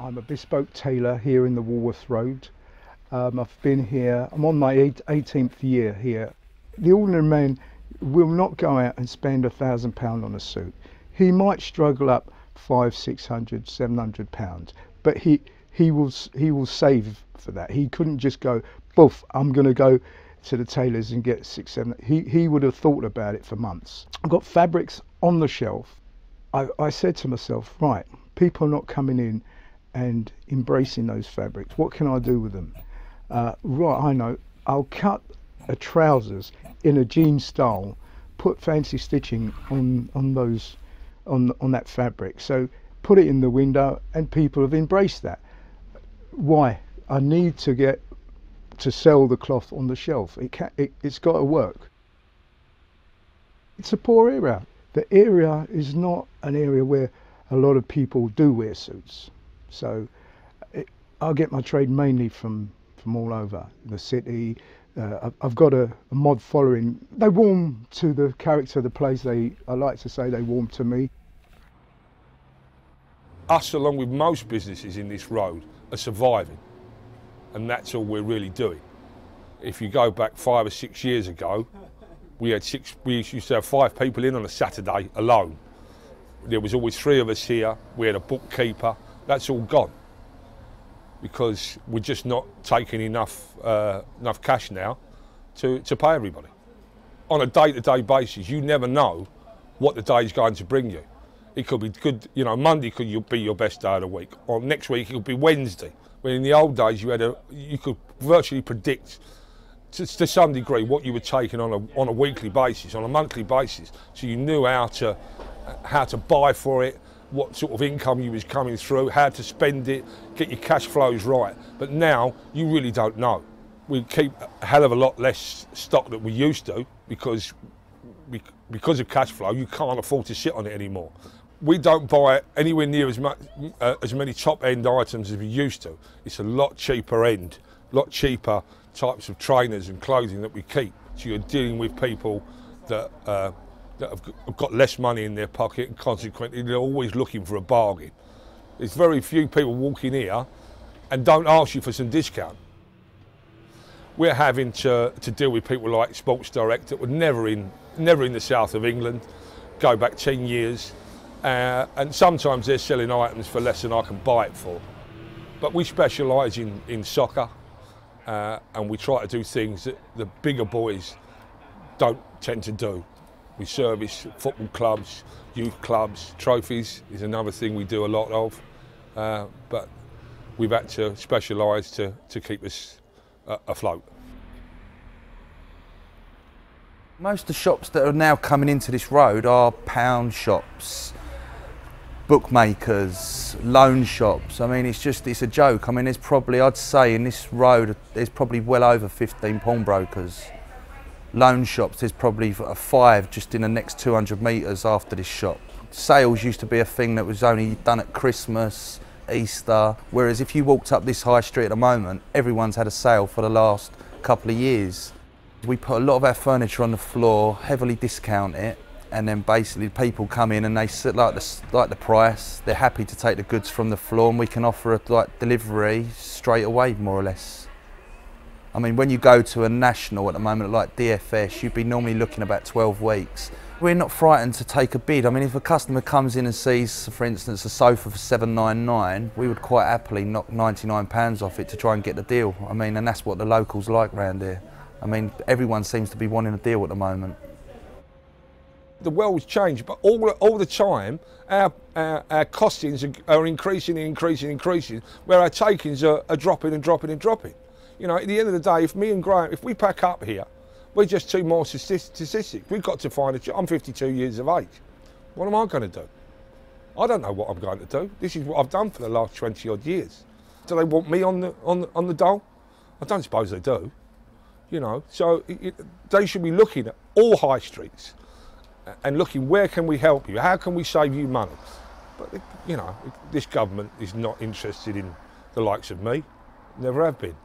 I'm a bespoke tailor here in the Walworth Road. I've been here, I'm on my 18th year here. The ordinary man will not go out and spend £1,000 on a suit. He might struggle up 500, 600, 700 pounds, but he will save for that. He couldn't just go, boof, I'm going to go to the tailors and get 6, 7. He would have thought about it for months. I've got fabrics on the shelf. I said to myself, right, people are not coming in and embracing those fabrics. What can I do with them? Right, I know. I'll cut a trousers in a jean style, put fancy stitching on that fabric. So put it in the window, and people have embraced that. Why? I need to sell the cloth on the shelf. It's got to work. It's a poor area. The area is not an area where a lot of people do wear suits. So I'll get my trade mainly from all over the city. I've got a mod following. They warm to the character of the place. I like to say they warm to me. Us, along with most businesses in this road, are surviving, and that's all we're really doing. If you go back 5 or 6 years ago, we used to have 5 people in on a Saturday alone. There was always 3 of us here. We had a bookkeeper. That's all gone because we're just not taking enough cash now to pay everybody. On a day-to-day basis, you never know what the day is going to bring you. It could be good, you know, Monday could be your best day of the week, or next week it could be Wednesday. When in the old days you could virtually predict to some degree what you were taking on a weekly basis, on a monthly basis, so you knew how to buy for it, what sort of income you was coming through, how to spend it, get your cash flows right. But now you really don't know. We keep a hell of a lot less stock than we used to because of cash flow. You can't afford to sit on it anymore. We don't buy anywhere near as many top-end items as we used to. It's a lot cheaper end, a lot cheaper types of trainers and clothing that we keep. So you're dealing with people that have got less money in their pocket, and consequently they're always looking for a bargain. There's very few people walking here and don't ask you for some discount. We're having to deal with people like Sports Direct that were never in the south of England, go back 10 years, and sometimes they're selling items for less than I can buy it for. But we specialise in soccer, and we try to do things that the bigger boys don't tend to do. We service football clubs, youth clubs, trophies is another thing we do a lot of, but we've had to specialise to keep us afloat. Most of the shops that are now coming into this road are pound shops, bookmakers, loan shops. I mean, it's a joke. I mean, there's probably, I'd say in this road, there's probably well over 15 pawnbrokers. Loan shops, there's probably 5 just in the next 200 metres after this shop. Sales used to be a thing that was only done at Christmas, Easter, whereas if you walked up this high street at the moment, everyone's had a sale for the last couple of years. We put a lot of our furniture on the floor, heavily discount it, and then basically people come in and they like the price. They're happy to take the goods from the floor, and we can offer a delivery straight away, more or less. I mean, when you go to a national at the moment like DFS, you'd be normally looking about 12 weeks. We're not frightened to take a bid. I mean, if a customer comes in and sees, for instance, a sofa for £799, we would quite happily knock £99 off it to try and get the deal. I mean, and that's what the locals like round here. I mean, everyone seems to be wanting a deal at the moment. The world's changed, but all the time, our costings are increasing, where our takings are dropping and dropping and dropping. You know, at the end of the day, if me and Graham, if we pack up here, we're just 2 more statistics. We've got to find a job. I'm 52 years of age. What am I going to do? I don't know what I'm going to do. This is what I've done for the last 20 odd years. Do they want me on the dole? I don't suppose they do. You know, so they should be looking at all high streets and looking, where can we help you? How can we save you money? But, you know, this government is not interested in the likes of me. Never have been.